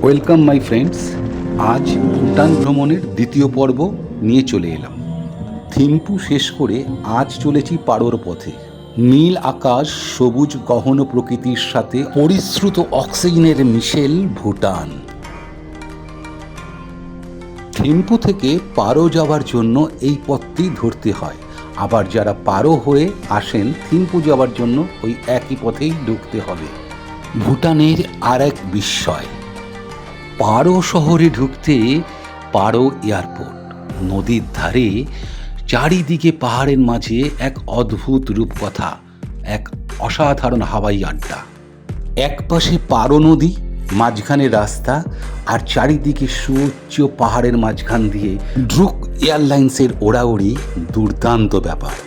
Welcome my friends. আজ ভুটান ভ্রমণের দ্বিতীয় পর্ব নিয়ে চলে এলাম। থিম্পু শেষ করে আজ চলেছি পারোর পথে। নীল আকাশ, সবুজ গহন প্রকৃতির সাথে পরিশ্রুত অক্সিজেনের মিশেল ভুটান। থিম্পু থেকে পারো যাওয়ার জন্য এই পথটি ধরতে হয়, আবার যারা পারো হয়ে আসেন থিম্পু যাওয়ার জন্য ওই একই পথেই ঢুকতে হবে। ভুটানের আর এক বিস্ময়, পারো শহরে ঢুকতে পারো এয়ারপোর্ট। নদীর ধারে, চারিদিকে পাহাড়ের মাঝে এক অদ্ভুত রূপকথা, এক অসাধারণ হাওয়াই আড্ডা। এক পাশে পারো নদী, মাঝখানে রাস্তা, আর চারিদিকে সুউচ্চ পাহাড়ের মাঝখান দিয়ে ড্রুক এয়ারলাইন্সের ওড়াউড়ি। দুর্দান্ত ব্যাপার।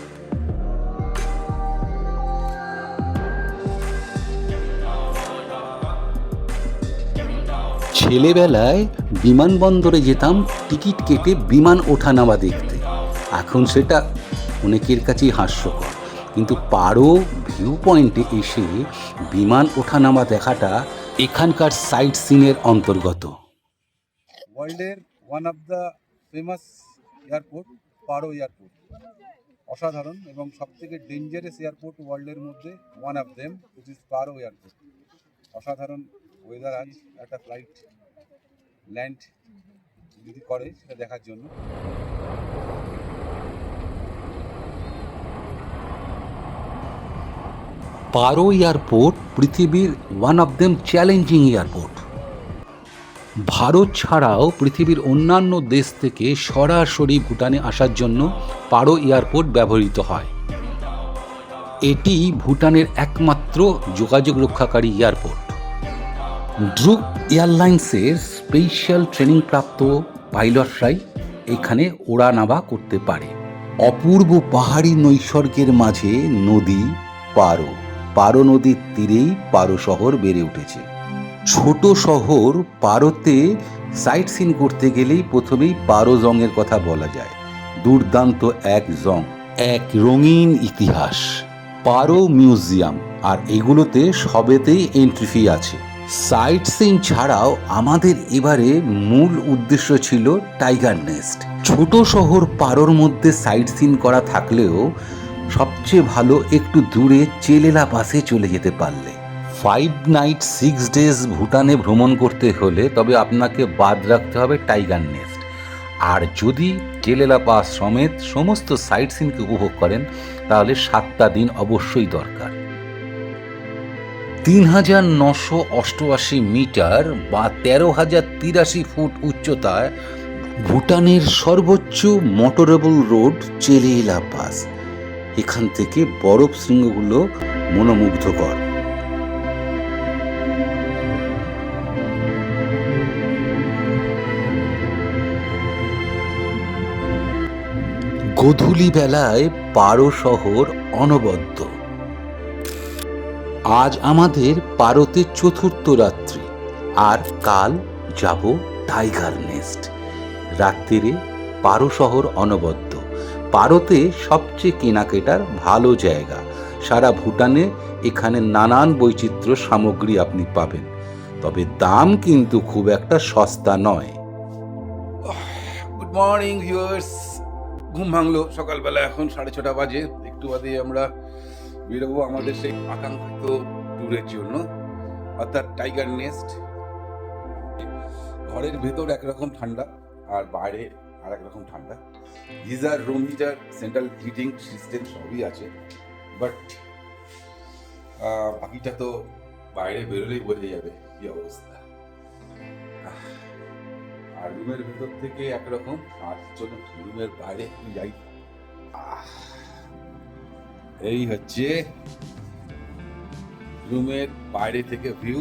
ছেলেবেলায় বিমানবন্দরে যেতাম টিকিট কেটে বিমান ওঠানামা দেখতে। এখন সেটা অনেকের কাছেই হাস্যকর, কিন্তু পারো ভিউ পয়েন্টে এসে বিমান ওঠানামা দেখাটা এখানকার সাইট সিনের অন্তর্গত। ওয়ার্ল্ডের one of the famous airport পারো এয়ারপোর্ট, অসাধারণ এবং সবথেকে ডেঞ্জারাস এয়ারপোর্ট ওয়ার্ল্ডের মধ্যে one of them which is পারো এয়ারপোর্ট। অসাধারণ ওয়েদার। আজ একটা ফ্লাইট ল্যান্ড যদি করে সেটা দেখার জন্য। পারো এয়ারপোর্ট পৃথিবীর one of them challenging airport. Bharat ছাড়াও পৃথিবীর অন্যান্য দেশ থেকে সরাসরি ভুটানে আসার জন্য পারো এয়ারপোর্ট ব্যবহৃত হয়। এটি ভুটানের একমাত্র যোগাযোগ রক্ষাকারী এয়ারপোর্ট। ড্রুক এয়ারলাইন্সের স্পেশাল ট্রেনিং প্রাপ্ত পাইলটরাই এখানে ওড়ানামা করতে পারে। অপূর্ব পাহাড়ি নৈসর্গের মাঝে নদী পারো। পারো নদীর তীরেই পারো শহর বেড়ে উঠেছে। ছোট শহর পারোতে সাইট সিন করতে গেলেই প্রথমেই পারো জংয়ের কথা বলা যায়। দুর্দান্ত এক জং, এক রঙিন ইতিহাস, পারো মিউজিয়াম, আর এগুলোতে সবেতেই এন্ট্রি ফি আছে। সাইট সিন ছাড়াও আমাদের এবারে মূল উদ্দেশ্য ছিল টাইগার নেস্ট। ছোট শহর পারোর মধ্যে সাইট সিন করা থাকলেও সবচেয়ে ভালো একটু দূরে চেলেলা পাসে চলে যেতে পারলে। 5 নাইট 6 ডেজ ভুটানে ভ্রমণ করতে হলে তবে আপনাকে বাদ রাখতে হবে টাইগার নেস্ট। আর যদি চেলেলা পাস সমেত সমস্ত সাইট সিনকে উপভোগ করেন তাহলে 7টা দিন অবশ্যই দরকার। ৩,৯৮৮ মিটার বা ১৩,০৮৩ ফুট উচ্চতায় ভুটানের সর্বোচ্চ মোটরেবল রোড চেলেলা পাস। এখান থেকে বরফ শৃঙ্গগুলো মনোমুগ্ধকর। গোধূলি বেলায় পারো শহর অনবদ্য। আজ আমাদের পারোতে চতুর্থ রাত্রি, আর কাল যাব টাইগার নেস্ট। রাত্রিরে পারো শহর অনবদ্য। পারোতে সবচেয়ে কেনাকাটার ভালো জায়গা। সারা ভুটানে এখানে নানান বৈচিত্র্য সামগ্রী আপনি পাবেন, তবে দাম কিন্তু খুব একটা সস্তা নয়। Good morning viewers. ঘুম ভাঙলো সকালবেলা, এখন 6:30 বাজে। একটু বাদে আমরা বেরোবো আমাদের সেই আকাঙ্ক্ষিত ট্যুরের জন্য, অর্থাৎ টাইগার নেস্ট। ঘরের ভেতর একরকম ঠান্ডা আর বাইরে আর একরকম ঠান্ডা। Geyser, room heater, central heating system সবই আছে, বাট বাকিটা তো বাইরে বেরোলেই বোঝা যাবে কি অবস্থা। আর রুমের ভেতর থেকে একরকম, আর চলুন রুমের বাইরে যাই। এই হচ্ছে রুমের বাইরে থেকে ভিউ।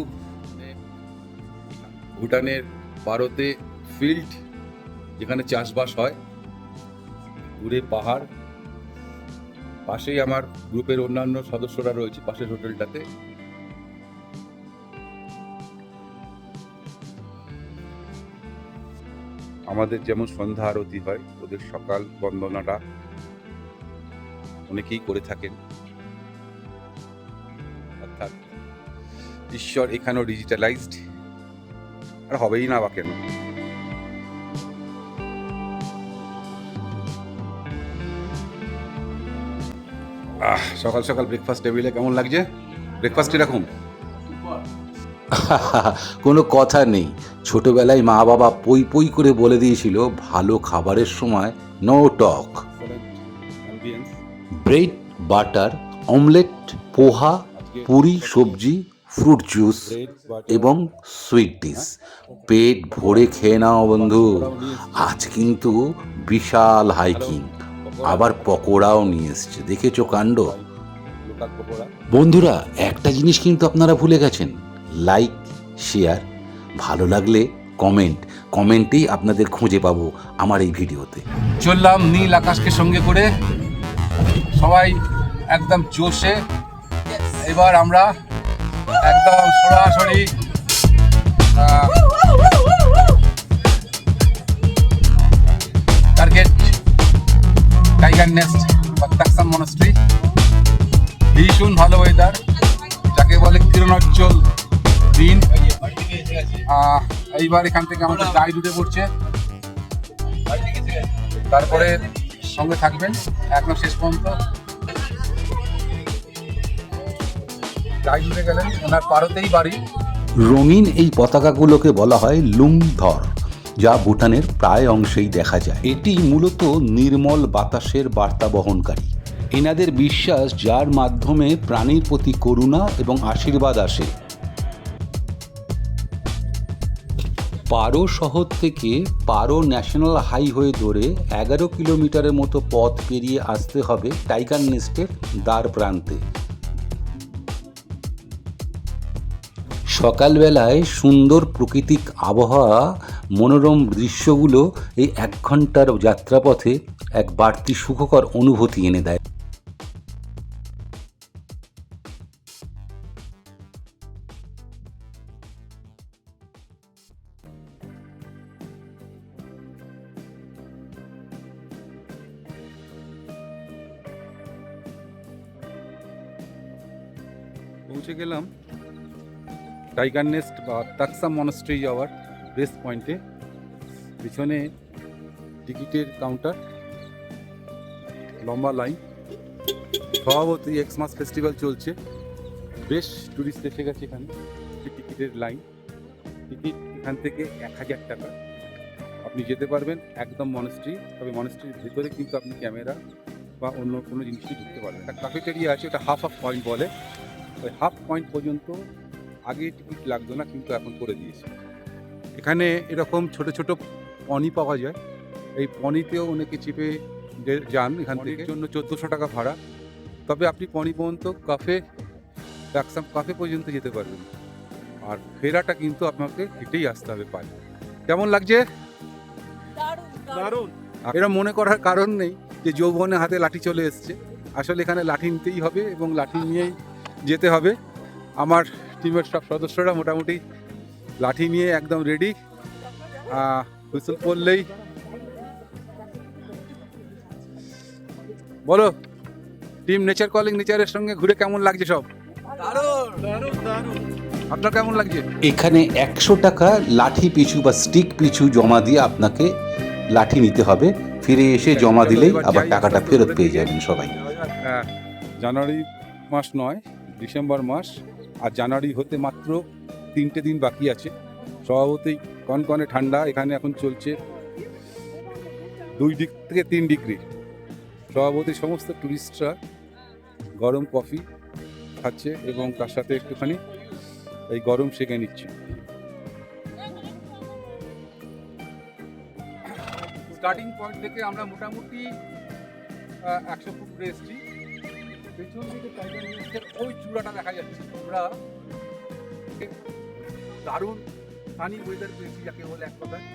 ভুটানের পারোতে ফিল্ড যেখানে চাষবাস হয়, দূরে পাহাড়, পাশেই আমার গ্রুপের অন্যান্য সদস্যরা রয়েছে পাশের হোটেলটাতে। আমাদের যেমন সন্ধ্যা আরতি হয়, ওদের সকাল বন্দনাটা অনেকেই করে থাকেন। অর্থাৎ ঈশ্বর এখানেও ডিজিটালাইজড। আর হবেই না বা কেন। সকাল সকাল ব্রেকফাস্ট টেবিলে কেমন লাগছে? ব্রেকফাস্ট এরকম কোনো কথা নেই, ছোটবেলায় মা বাবা পই পই করে বলে দিয়েছিল ভালো খাবারের সময় no talk. Bread, butter, omelette, poha, puri, সবজি, ফ্রুট জুস এবং সুইট ডিশ। পেট ভরে খেয়ে নাও বন্ধু। আজ কিন্তু বিশাল হাইকিং, আবার পকোড়াও নিয়ে এসছে, দেখেছো কাণ্ড। বন্ধুরা, একটা জিনিস কিন্তু আপনারা ভুলে গেছেন, লাইক, শেয়ার, ভালো লাগলে কমেন্টেই আপনাদের খুঁজে পাবো আমার এই ভিডিওতে। চললাম নীল আকাশকে সঙ্গে করে, সবাই একদম জোশে। এবার আমরা একদম সরাসরি টার্গেট টাইগার নেস্ট বা তাকসাম মনাস্ট্রি। ভীষণ ভালো ওয়েদার, যাকে বলে কিরণোজ্জ্বল দিন। এইবার এখান থেকে আমাদের গাইড উঠে পড়ছে, তারপরে সঙ্গে থাকবেন একদম শেষ পর্যন্ত। গাইড উঠে গেলেন, ওনার পারতেই বাড়ি। রঙিন এই পতাকাগুলোকে বলা হয় লুংধর, যা ভুটানের প্রায় অংশেই দেখা যায়। এটি মূলত নির্মল বাতাসের বার্তা বহনকারী। এনাদের বিশ্বাস, যার মাধ্যমে প্রাণীর প্রতি করুণা এবং আশীর্বাদ আসে। পারো শহর থেকে পারো ন্যাশনাল হাইওয়ে ধরে 11 কিলোমিটারের মতো পথ পেরিয়ে আসতে হবে টাইগার নেস্টের দ্বার প্রান্তে। সকালবেলায় সুন্দর প্রাকৃতিক আবহাওয়া, মনোরম দৃশ্যগুলো এই 1 ঘন্টার যাত্রাপথে এক বাড়তি সুখকর অনুভূতি এনে দেয়। পৌঁছে গেলাম টাইগার নেস্ট বা তাকসাম মনাস্ট্রি যাওয়ার বেস পয়েন্টে। পিছনে টিকিটের কাউন্টার, লম্বা লাইন। স্বভাবতই এক্সমাস ফেস্টিভ্যাল চলছে, বেশ টুরিস্ট এসে গেছে এখানে। টিকিটের লাইন, টিকিট এখান থেকে 1000 টাকা। আপনি যেতে পারবেন একদম মনাস্ট্রি, তবে মনাস্ট্রির ভেতরে কিন্তু আপনি ক্যামেরা বা অন্য কোনো জিনিসই ঢুকতে পারবেন। একটা ক্যাফেটেরিয়া আছে, ওটা হাফ পয়েন্ট বলে। ওই হাফ পয়েন্ট পর্যন্ত আগে টিকিট লাগতো না, কিন্তু এখন করে দিয়েছে। এখানে এরকম ছোট ছোট পনি পাওয়া যায়, এই পনিতেও অনেকে চেপে যান। এখান থেকে জন্য 1400 টাকা ভাড়া। তবে আপনি পনি পর্যন্ত তাকসাম কাফে পর্যন্ত যেতে পারবেন, আর ফেরাটা কিন্তু আপনাকে হেঁটেই আসতে হবে পায়ে। কেমন লাগছে? দারুণ। এরা মনে করার কারণ নেই যে যৌবনে হাতে লাঠি চলে এসছে। আসলে এখানে লাঠি নিতেই হবে এবং লাঠি নিয়েই যেতে হবে। আমার টিমের সব সদস্যরা মোটামুটি লাঠি নিয়ে একদম রেডি। হুইসল পড়লেই বলো, টিম নেচার কলিং নেচারের সঙ্গে ঘুরে কেমন লাগছে সব? আপনার কেমন লাগছে? এখানে 100 টাকা লাঠি পিছু বা স্টিক পিছু জমা দিয়ে আপনাকে লাঠি নিতে হবে। ফিরে এসে জমা দিলেই আবার টাকাটা ফেরত পেয়ে যাবেন সবাই। জানুয়ারি মাস নয়, ডিসেম্বর মাস, আর জানুয়ারি হতে মাত্র 3টে দিন বাকি আছে। স্বভাবতই কনকনে ঠান্ডা এখানে এখন চলছে 2 থেকে 3 ডিগ্রি। স্বভাবতই সমস্ত টুরিস্টরা গরম কফি খাচ্ছে এবং তার সাথে একটুখানি এই গরম সেঁকে নিচ্ছে। স্টার্টিং পয়েন্ট থেকে আমরা মোটামুটি 100 ফুট এসেছি। পেছন দিকে টাইগার নেস্টের ওই চূড়াটা দেখা যাচ্ছে। আমরা দারুণ সানি ওয়েদার পেয়েছি, যাকে বলে এক কথায়।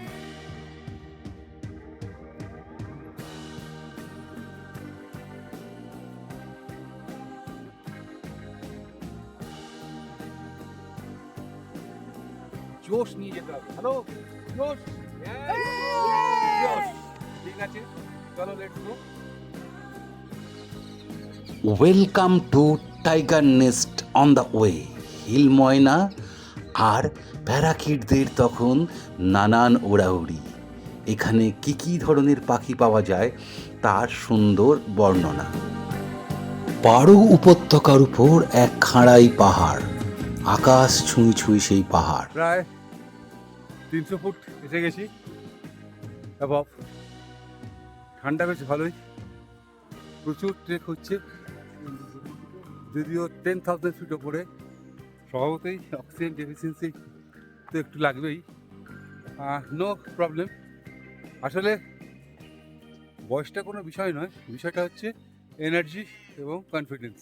জোশ নিয়ে যেতে হবে। হ্যালো, জোশ, জোশ। ঠিক আছে, চলো let's go. Welcome to tiger nest on the way. Hill ময়না আর প্যারাকিটদের তখন নানান ওড়াউড়ি। এখানে কি কি ধরনের পাখি পাওয়া যায় তার সুন্দর বর্ণনা। পারো উপত্যকার উপর এক খাঁড়াই পাহাড়, আকাশ ছুঁই ছুঁই সেই পাহাড়। প্রায় 300 ফুট এসে গেছি অ্যাবভ। ঠান্ডা বেশ ভালোই, প্রচুর ট্রেক হচ্ছে, যদিও 10,000 ফিট ওপরে। স্বভাবতই অক্সিজেন ডেফিসিয়েন্সি তো একটু লাগবেই, নো প্রবলেম। আসলে বয়সটা কোনো বিষয় নয়, বিষয়টা হচ্ছে এনার্জি এবং কনফিডেন্স।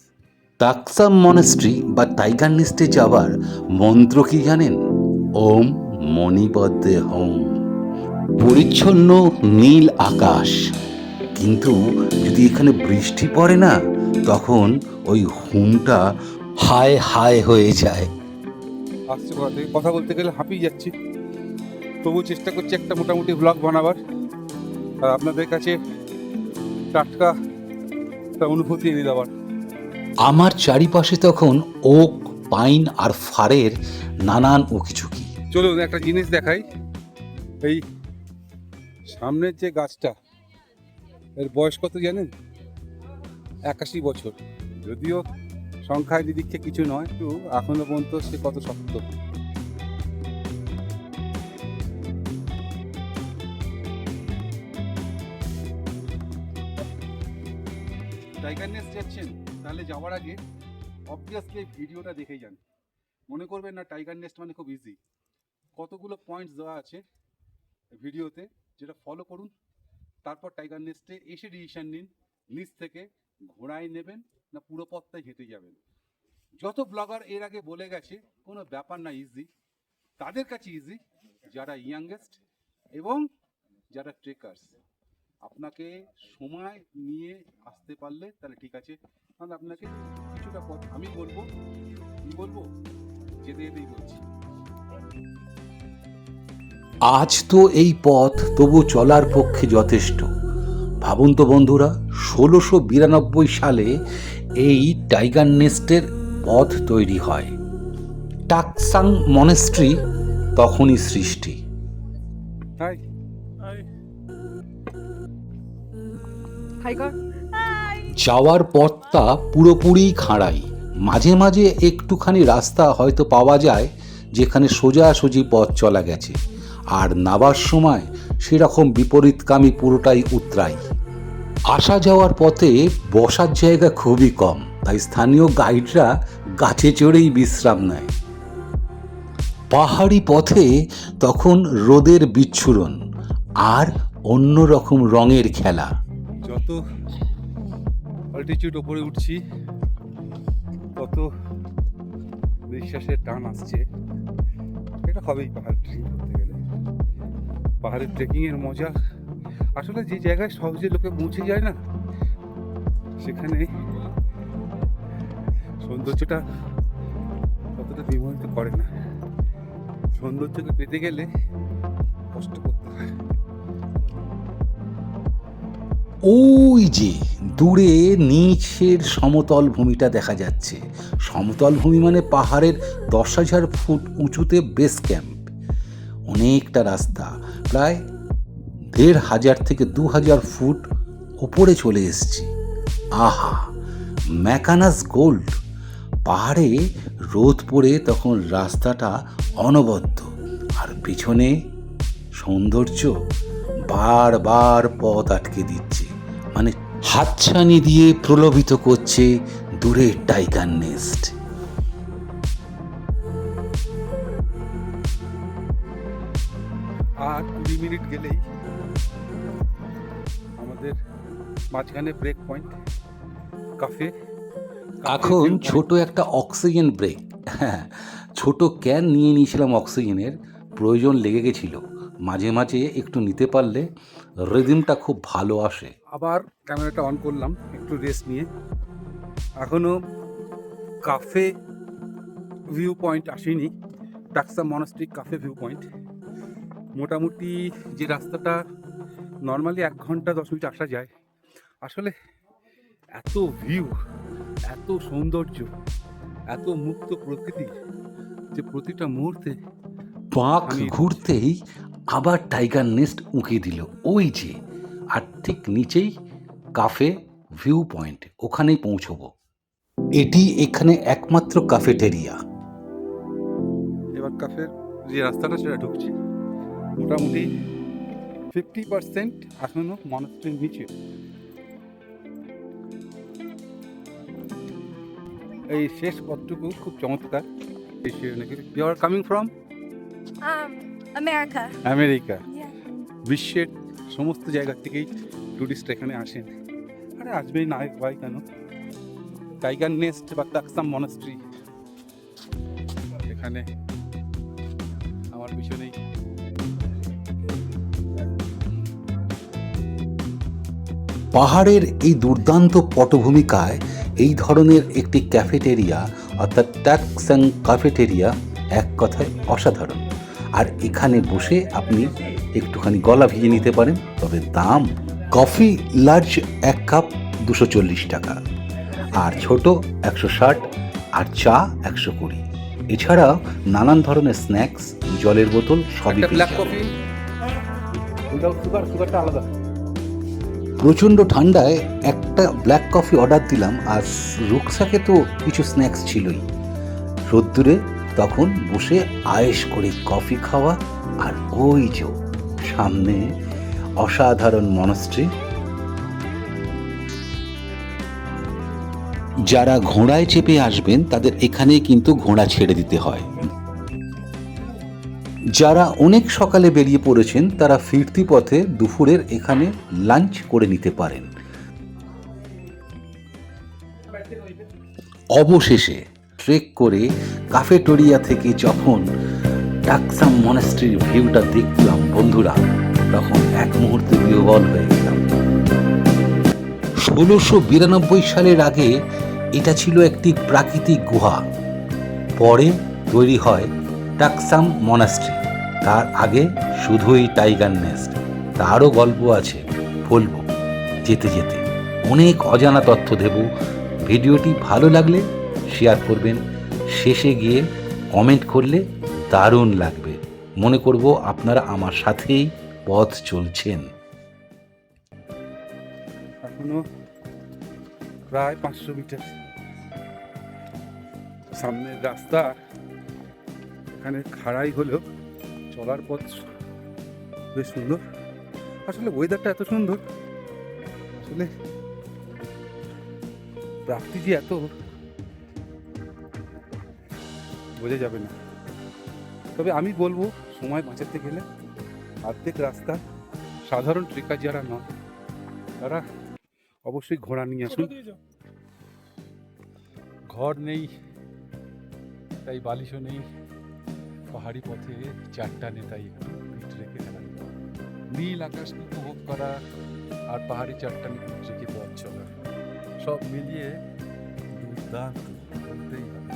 তাকসাম মনেস্ট্রি বা টাইগার নেস্টে যাওয়ার মন্ত্র কি জানেন? ওম মণিপদ্মে হোম। পরিচ্ছন্ন নীল আকাশ, কিন্তু যদি এখানে বৃষ্টি পড়ে না, তখন ওই হুমটা হায় হায় হয়ে যায়। আসছে কথা বলতে গেলে হাঁপিয়ে যাচ্ছি, তবু চেষ্টা করছি একটা মোটামুটি ব্লগ বানাবার আর আপনাদের কাছে টাটকা একটা অনুভূতি এনে দেওয়ার। আমার চারিপাশে তখন ওক, পাইন আর ফারের নানান উকিঝুঁকি। চলুন একটা জিনিস দেখাই। এই সামনের যে গাছটা, এর বয়স কত জানেন? 81 বছর। যদিও সংখ্যায় নিরীক্ষে কিছু নয়, কিন্তু এখনো পর্যন্ত সে কত শক্ত। টাইগার নেস্ট যাচ্ছেন, তাহলে যাওয়ার আগে অবভিয়াসলি ভিডিওটা দেখেই যান। মনে করবেন না টাইগার নেস্ট মানে খুব ইজি। কতগুলো পয়েন্টস দেওয়া আছে ভিডিওতে, যেটা ফলো করুন। তারপর টাইগার নেস্টে এসে ডিসিশন নিন, নিচ থেকে ঘোড়ায় নেবেন না পুরো পথটাই হেঁটে যাবেন। যত ব্লগার এর আগে বলে গেছে কোনো ব্যাপার না, ইজি। তাদের কাছে ইজি যারা ইয়াংগেস্ট এবং যারা ট্রেকার্স। আপনাকে সময় নিয়ে আসতে পারলে তাহলে ঠিক আছে, কারণ আপনাকে কিছুটা পথ আমি বলবো যেতে যেতেই বলছি। আজ তো এই পথ তবু চলার পক্ষে যথেষ্ট। ভাবুন তো বন্ধুরা, 1692 সালে এই টাইগার নেস্টের পথ তৈরি হয়। টাকসাং মনেস্ট্রি তখনই সৃষ্টি। হাই টাইগার যাওয়ার পথটা পুরোপুরি খাঁড়াই, মাঝে মাঝে একটুখানি রাস্তা হয়তো পাওয়া যায় যেখানে সোজাসুজি পথ চলা গেছে, আর নাবার সময় সেরকম বিপরীতকামী পুরোটাই উতরাই। আসা যাওয়ার পথে বসার জায়গা খুবই কম, তাই স্থানীয় গাইডরা গাছে চড়েই বিশ্রাম নেয়। পাহাড়ি পথে তখন রোদের বিচ্ছুরণ আর অন্যরকম রঙের খেলা। যত অল্টিটিউড ওপরে উঠছি তত নিঃশ্বাসের টান আসছে। এটা হবেই পাহাড় ট্রেকিং করতে গেলে। পাহাড়ের ট্রেকিংয়ের মজা আসলে যে জায়গায় সহজে লোকে পৌঁছে যায় না, সেখানে সৌন্দর্যটা ততটা বিমোহিত করে না। সৌন্দর্যকে পেতে গেলে কষ্ট করতে হয়। ওই যে দূরে নিচের সমতল ভূমিটা দেখা যাচ্ছে। সমতল ভূমি মানে পাহাড়ের 10,000 ফুট উঁচুতে বেস ক্যাম্প। অনেকটা রাস্তা, প্রায় 1,500 থেকে 2,000 ফুট ওপরে চলে এসেছি। আহা, ম্যাকানাস গোল্ড। পাহাড়ে রোদ পড়ে তখন রাস্তাটা অনবদ্য, আর পিছনে সৌন্দর্য বারবার পথ আটকে দিচ্ছে, মানে হাতছানি দিয়ে প্রলোভিত করছে দূরের টাইগার নেস্ট। আর 20 মিনিট গেলেই আমাদের মাঝখানে ব্রেক পয়েন্ট কাফে। এখন ছোট একটা অক্সিজেন ব্রেক। হ্যাঁ, ছোট ক্যান নিয়ে নিয়েছিলাম অক্সিজেনের, প্রয়োজন লেগে গেছিল। মাঝে মাঝে একটু নিতে পারলে রিদমটা খুব ভালো আসে। আবার ক্যামেরাটা অন করলাম একটু রেস্ট নিয়ে। এখনও কাফে ভিউ পয়েন্ট আসেনি, টাকসাম মনাস্ট্রি কাফে ভিউ পয়েন্ট। মোটামুটি যে রাস্তাটা নর্মালি 1 ঘন্টা 10 মিনিট আসা যায়, আসলে এত ভিউ, এত সৌন্দর্য, এত মুক্ত প্রকৃতি, যে প্রতিটা মুহূর্তে পাক আমি ঘুরতেই আবার টাইগার নেস্ট উঁকে দিল ওই যে, আর ঠিক নিচেই কাফে ভিউ পয়েন্ট, ওখানেই পৌঁছবো। এটি এখানে একমাত্র কাফেটেরিয়া। এবার কাফের যে রাস্তাটা সেটা ঢুকছি, মোটামুটি 50% এখনো মনস্ট্রির নিচে। এই শেষ পথটুকু খুব চমৎকার। You are coming from America. America. Yeah. বিশ্বের সমস্ত জায়গা থেকেই টুরিস্ট এখানে আসেন। আরে আসবেই না ভাই কেন? টাইগার নেস্ট বা টাকসাম মনাস্ট্রি, এখানে আমার পিছনেই পাহাড়ের এই দুর্দান্ত পটভূমিকায় এই ধরনের একটি ক্যাফেটেরিয়া অর্থাৎ টাকসাং ক্যাফেটেরিয়া এক কথায় অসাধারণ। আর এখানে বসে আপনি একটুখানি গলা ভিজিয়ে নিতে পারেন, তবে দাম কফি লার্জ 1 কাপ 240 টাকা, আর ছোট 160, আর চা 120। এছাড়া নানান ধরনের স্ন্যাক্স, জলের বোতল সবই পেয়ে ব্ল্যাক যাবেন। কফি উইদাউট সুগার, সুগারটা আলাদা। প্রচণ্ড ঠান্ডায় একটা ব্ল্যাক কফি অর্ডার দিলাম, আর রুকসাকে তো কিছু স্ন্যাক্স ছিলই। রোদ্দুরে তখন বসে আয়েশ করে কফি খাওয়া, আর ওই যে সামনে অসাধারণ মনস্ট্রি। যারা ঘোড়ায় চেপে আসবেন তাদের এখানেই কিন্তু ঘোড়া ছেড়ে দিতে হয়। যারা অনেক সকালে বেরিয়ে পড়েছেন তারা ফিরতি পথে দুপুরের এখানে লাঞ্চ করে নিতে পারেন। অবশেষে ট্রেক করে কাফেটেরিয়া থেকে যখন টাকসাম মনাস্ট্রির ভিউটা দেখলাম বন্ধুরা, তখন এক মুহূর্তে বিহ্বল হয়ে গেলাম। 1692 সালের আগে এটা ছিল একটি প্রাকৃতিক গুহা, পরে তৈরি হয় টাকসাম মনাস্ট্রি। তার আগে শুধুই টাইগার নেস্ট। তারও গল্প আছে, বলবো যেতে যেতে। অনেক অজানা তথ্য দেব। ভিডিওটি ভালো লাগলে শেয়ার করবেন, শেষে গিয়ে কমেন্ট করলে দারুণ লাগবে। মনে করব আপনারা আমার সাথেই পথ চলছেন। এখনো প্রায় 500 মিটার। সামনের রাস্তা এখানে খাড়াই হলেও চলার পথ বেশ সুন্দর। আসলে ওয়েদারটা এত সুন্দর, আসলে প্রাপ্তি যে এত বোঝা যাবে না। তবে আমি বলবো সময় বাঁচাতে গেলে অর্ধেক রাস্তা সাধারণ ট্রেকার যারা নয় তারা অবশ্যই ঘোড়া নিয়ে আসুন। ঘর নেই, তাই বালিশও নেই, পাহাড়ি পথে চারটা নেতাই একটু পিঠ রেখে খেলা, নীল আকাশকে উপভোগ করা আর পাহাড়ি চারটানে পিঠ রেখে পথ চলা, সব মিলিয়ে দুর্দান্ত বলতেই হবে।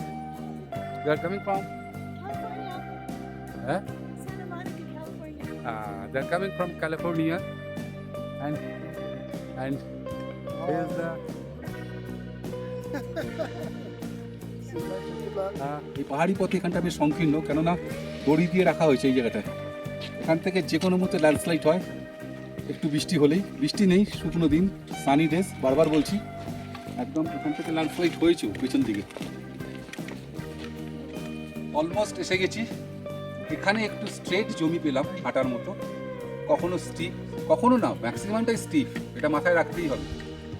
You are coming from? California. Huh? Santa Monica, California. They are coming from California, and here's the এই পাহাড়ি পথে এখানটা বেশ সংকীর্ণ, কেননা দড়ি দিয়ে রাখা হয়েছে এই জায়গাটায়। এখান থেকে যে কোনো মুহূর্তে ল্যান্ডস্লাইড হয়, একটু বৃষ্টি হলেই। বৃষ্টি নেই, শুকনো দিন, সানি ডেজ, বারবার বলছি। একদম এখান থেকে ল্যান্ডস্লাইড হয়েছে পেছন দিকে। অলমোস্ট এসে গেছি। এখানে একটু স্ট্রেট জমি পেলাম হাঁটার মতো, কখনো স্টিপ, কখনো না, ম্যাক্সিমামটাই স্টিপ, এটা মাথায় রাখতেই হবে।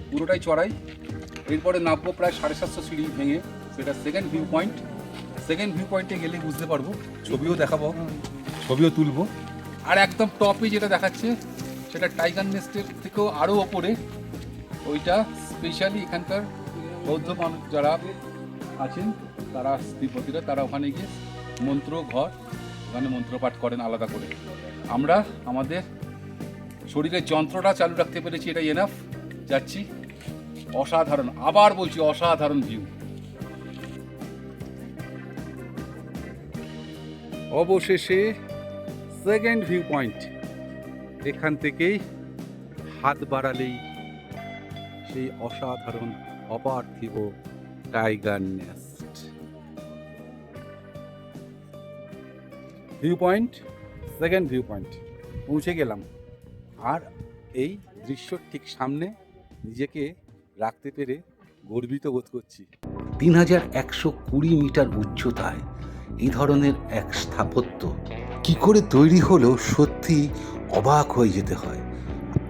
পুরোটাই চড়াই। এরপরে নামবো প্রায় 750 সিঁড়ি ভেঙে, সেটা second view point. Second view পয়েন্টে গেলে বুঝতে পারবো, ছবিও দেখাবো, ছবিও তুলবো। আর একদম টপে যেটা দেখাচ্ছে সেটা টাইগার নেস্টের থেকেও আরও ওপরে। ওইটা স্পেশালি এখানকার বৌদ্ধ মানুষ যারা আছেন, তারা তিব্বতীরা, তারা ওখানে গিয়ে মন্ত্র ঘর, ওখানে মন্ত্রপাঠ করেন আলাদা করে। আমরা আমাদের শরীরের যন্ত্রটা চালু রাখতে পেরেছি, এটাই এনাফ। যাচ্ছি। অসাধারণ, আবার বলছি অসাধারণ ভিউ। অবশেষে সেকেন্ড ভিউ পয়েন্ট। এখান থেকেই হাত বাড়ালেই সেই অসাধারণ, অপার্থিব tiger nest. View point, second view point পৌঁছে গেলাম। আর এই দৃশ্যর ঠিক সামনে নিজেকে রাখতে পেরে গর্বিত বোধ করছি। 3120 মিটার উচ্চতায় এই ধরনের এক স্থাপত্য কি করে তৈরি হলো সত্যি অবাক হয়ে যেতে হয়।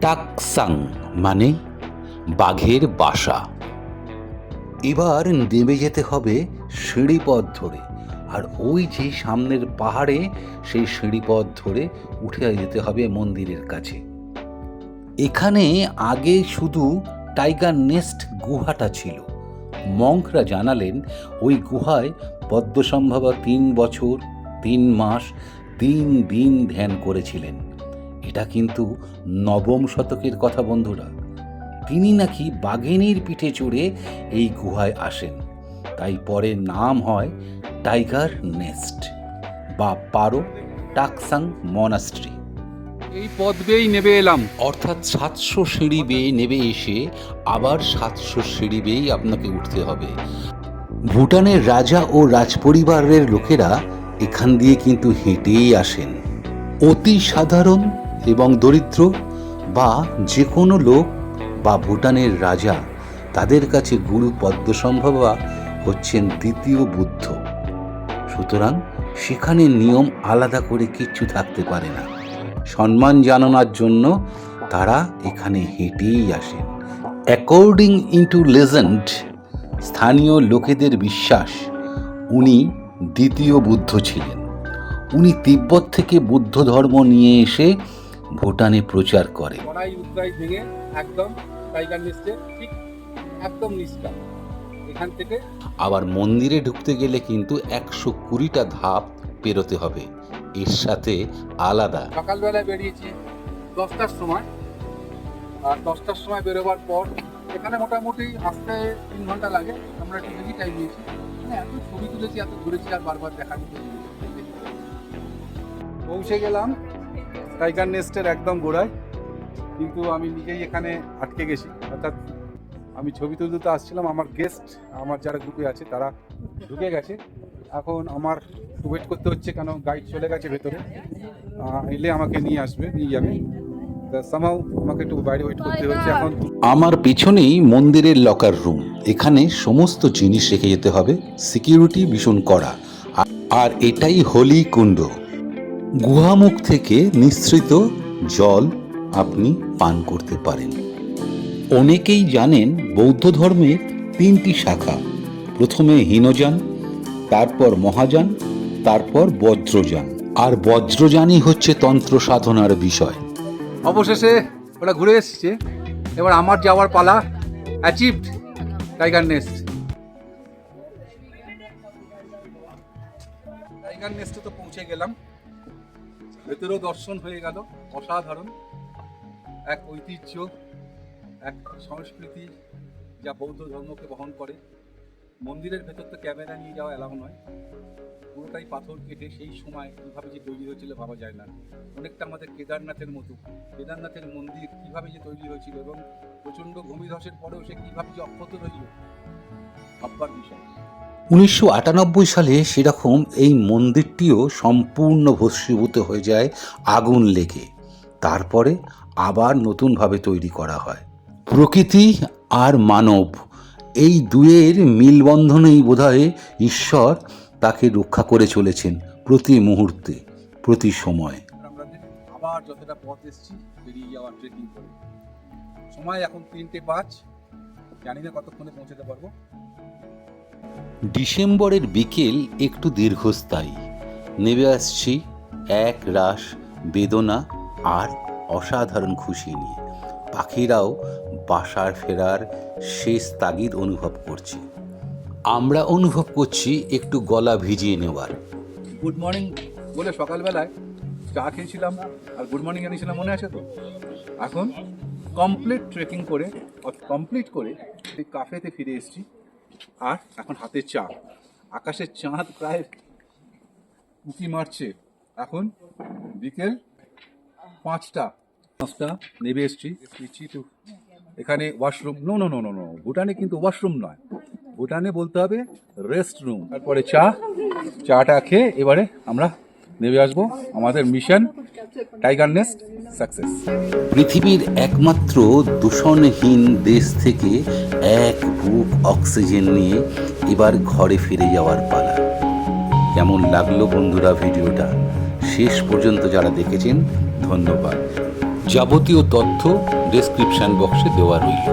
টাকসাং মানে বাঘের বাসা। এবার নেমে যেতে হবে সিঁড়িপথ ধরে, আর ওই যে সামনের পাহাড়ে সেই সিঁড়িপথ ধরে উঠে যেতে হবে মন্দিরের কাছে। এখানে আগে শুধু টাইগার নেস্ট গুহাটা ছিল। মঙ্করা জানালেন ওই গুহায় পদ্মসম্ভবা 3 বছর 3 মাস 3 দিন ধ্যান করেছিলেন। এটা কিন্তু 9ম শতকের কথা বন্ধুরা। তিনি নাকি বাঘিনীর পিঠে চড়ে এই গুহায় আসেন, তাই পরে নাম হয় টাইগার নেস্ট বা পারো টাকসাং মনাস্ট্রি। এই পথ বেয়েই নেমে এলাম। অর্থাৎ 700 সিঁড়ি বেয়ে নেমে এসে আবার 700 সিঁড়ি বেয়েই আপনাকে উঠতে হবে। ভুটানের রাজা ও রাজপরিবারের লোকেরা এখান দিয়ে কিন্তু হেঁটেই আসেন। অতি সাধারণ এবং দরিদ্র বা যে কোনো লোক বা ভুটানের রাজা, তাদের কাছে গুরু পদ্মসম্ভবা হচ্ছেন দ্বিতীয় বুদ্ধ। সুতরাং সেখানে নিয়ম আলাদা করে কিচ্ছু থাকতে পারে না। সম্মান জানানোর জন্য তারা এখানে হেঁটেই আসেন। অ্যাকর্ডিং ইনটু লেজেন্ড, স্থানীয় লোকেদের বিশ্বাস উনি দ্বিতীয় বুদ্ধ ছিলেন। উনি তিব্বত থেকে বুদ্ধ ধর্ম নিয়ে এসে ভুটানে প্রচার করেন। চড়াই উতরাই ভেঙে একদম টাইগার নেস্টে ঠিক একদম নিচটা এখান থেকে। আবার মন্দিরে ঢুকতে গেলে কিন্তু 120টা ধাপ পেরোতে হবে। এর সাথে আলাদা সকালবেলায় বেরিয়েছি 10টার সময়, আর 10টার সময় বেরোবার পর এখানে মোটামুটি আসতে 3 ঘন্টা লাগে। আমরা একটু বেশি টাইম নিয়েছি, মানে এত ছবি তুলেছি, এত ঘুরেছি, আর বারবার দেখা পৌঁছে গেলাম টাইগার নেস্টের একদম গোড়ায়। কিন্তু আমি নিজেই এখানে আটকে গেছি, অর্থাৎ আমি ছবি তুলতে আসছিলাম, আমার গেস্ট, আমার যারা গ্রুপে আছে তারা ঢুকে গেছে। এখন আমার ওয়েট করতে হচ্ছে, কেন গাইড চলে গেছে ভেতরে, এলে আমাকে নিয়ে যাবে। সামহাউ আমাকে একটু বাইরে ওয়েট করতে হচ্ছে এখন। আমার পেছনেই মন্দিরের লকার রুম। এখানে সমস্ত জিনিস রেখে যেতে হবে, সিকিউরিটি ভীষণ কড়া। আর এটাই হোলি কুণ্ড। গুহামুখ থেকে নিঃসৃত জল আপনি পান করতে পারেন। অনেকেই জানেন বৌদ্ধ ধর্মের 3টি শাখা। প্রথমে হীনযান, তারপর মহাযান, তারপর বজ্রযান। আর বজ্রযানই হচ্ছে তন্ত্র সাধনার বিষয়। অবশেষে ওরা ঘুরে এসেছে, এবার আমার যাওয়ার পালা। Achieved tiger nest. টাইগার নেস্টে তো পৌঁছে গেলাম, ভেতরেও দর্শন হয়ে গেল। অসাধারণ এক ঐতিহ্য, এক সংস্কৃতি যা বৌদ্ধ ধর্মকে বহন করে। মন্দিরের ভেতর তো ক্যামেরা নিয়ে যাওয়া এলাও নয়, পুরোটাই পাথর কেটে সেই সময় কীভাবে যে তৈরি হয়েছিল ভাবা যায় না। অনেকটা আমাদের কেদারনাথের মতো। কেদারনাথের মন্দির কীভাবে যে তৈরি হয়েছিল এবং প্রচণ্ড ভূমিধসের পরেও সে কীভাবে যে অক্ষত রইল, ভাববার বিষয়। 1998 সালে সেরকম এই মন্দিরটিও সম্পূর্ণ ভস্মীভূত হয়ে যায় আগুন লেগে। তারপরে আবার নতুনভাবে তৈরি করা হয়। প্রকৃতি আর মানব এই দুয়ের মিলবন্ধনেই বোধহয় ঈশ্বর তাকে রক্ষা করে চলেছেন প্রতি মুহূর্তে, প্রতি সময়। আমরা আবার যতটা পথ এসেছি বেরিয়ে যাওয়া ট্রেকিং করে। সময় এখন 3:05, জানি না কতক্ষণে পৌঁছাতে পারবো। ডিসেম্বরের বিকেল একটু দীর্ঘস্থায়ী। নেমে আসছি এক রাশ বেদনা আর অসাধারণ খুশি নিয়ে। পাখিরাও বাসার ফেরার শেষ তাগিদ অনুভব করছে। আমরা অনুভব করছি একটু গলা ভিজিয়ে নেওয়ার। গুড মর্নিং বলে সকালবেলায় চা খেয়েছিলাম আর গুড মর্নিং জানিয়েছিলাম, মনে আছে তো? এখন কমপ্লিট ট্রেকিং করে এই কাফেতে ফিরে এসেছি, আর এখন হাতে চা। আকাশের চাঁদ প্রায় উঁকি মারছে। এখন বিকেল 5টা নেমে এসেছি। এখানে ওয়াশরুম, নো, ভুটানে কিন্তু ওয়াশরুম নয়, ভুটানে বলতে হবে রেস্ট রুম। তারপরে চাটা খেয়ে এবারে আমরা নেমে আসবো। আমাদের মিশন টাইগার নেস্ট সাকসেস। পৃথিবীর একমাত্র দূষণহীন দেশ থেকে এক বুক অক্সিজেন নিয়ে এবার ঘরে ফিরে যাওয়ার পালা। কেমন লাগলো বন্ধুরা ভিডিওটা? শেষ পর্যন্ত যারা দেখেছেন ধন্যবাদ। যাবতীয় তথ্য ডেসক্রিপশন বক্সে দেওয়া রইল।